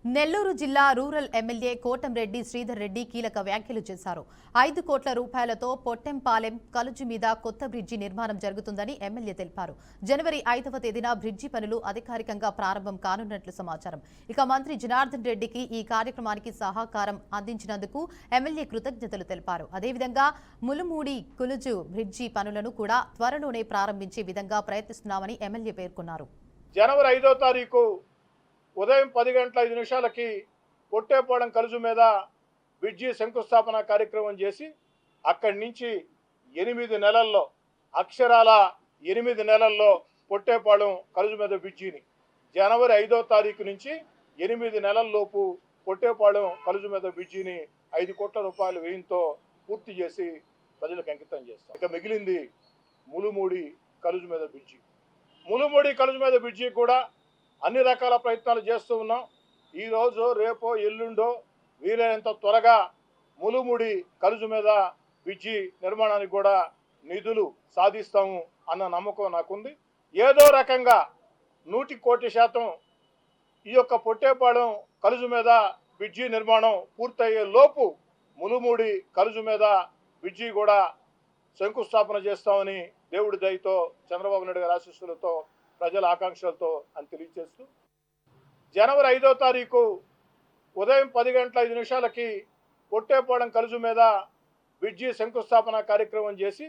నెల్లూరు జిల్లా rural MLA Kotamreddy Sridhar Reddy కీలక వ్యాఖ్యలు చేశారు. 5 కోట్ల రూపాయలతో పొట్టెంపాలెం కలుజు మీద కొత్త బ్రిడ్జి నిర్మాణం జరుగుతుందని ఎమ్మెల్యే తెలిపారు. జనవరి 5వ తేదీన బ్రిడ్జి పనులు అధికారికంగా ప్రారంభం కానున్నట్లు సమాచారం. ఇక మంత్రి జనార్దన్ రెడ్డికి ఈ కార్యక్రమానికి సహకారం అందించినందుకు ఎమ్మెల్యే కృతజ్ఞతలు తెలిపారు. అదేవిధంగా ములుమూడి కులుజు బ్రిడ్జి పనులను కూడా త్వరలోనే ప్రారంభించే విధంగా ప్రయత్నిస్తున్నామని ఎమ్మెల్యే పేర్కొన్నారు. జనవరి 5వ తారీఖు ఉదయం 10 గంటల 5 నిమిషాలకి పొట్టేపాలెం కలుజు మీద బ్రిడ్జి శంకుస్థాపన కార్యక్రమం చేసి అక్కడి నుంచి 8 నెలల్లో అక్షరాల 8 నెలల్లో పొట్టేపాలెం కలుజు మీద బ్రిడ్జిని జనవరి 5వ తారీఖు నుంచి 8 నెలల్లోపు పొట్టేపాలెం కలుజు మీద బ్రిడ్జిని 5 కోట్ల రూపాయల వ్యయంతో పూర్తి చేసి ప్రజలకు అంకితం చేస్తాం. ఇక మిగిలింది ములుమూడి కలుజు మీద బ్రిడ్జి. ములుమూడి కలుజు మీద బ్రిడ్జి కూడా అన్ని రకాల ప్రయత్నాలు చేస్తూ ఉన్నాం. ఈరోజు రేపో ఎల్లుండో వీలైనంత త్వరగా ములుమూడి కలుజు మీద బ్రిడ్జి నిర్మాణానికి కూడా నిధులు సాధిస్తాము అన్న నమ్మకం నాకుంది. ఏదో రకంగా 100% ఈ యొక్క పొట్టేపాలెం కలుజు మీద బ్రిడ్జి నిర్మాణం పూర్తయ్యే లోపు ములుమూడి కలుజు మీద బ్రిడ్జి కూడా శంకుస్థాపన చేస్తామని దేవుడి దయతో చంద్రబాబు నాయుడు గారి ఆశీస్సులతో ప్రజల ఆకాంక్షలతో అని తెలియజేస్తూ జనవరి 5వ తారీఖు ఉదయం 10 గంటల 5 నిమిషాలకి పొట్టేపాలెం కలుజు మీద బ్రిడ్జి శంకుస్థాపన కార్యక్రమం చేసి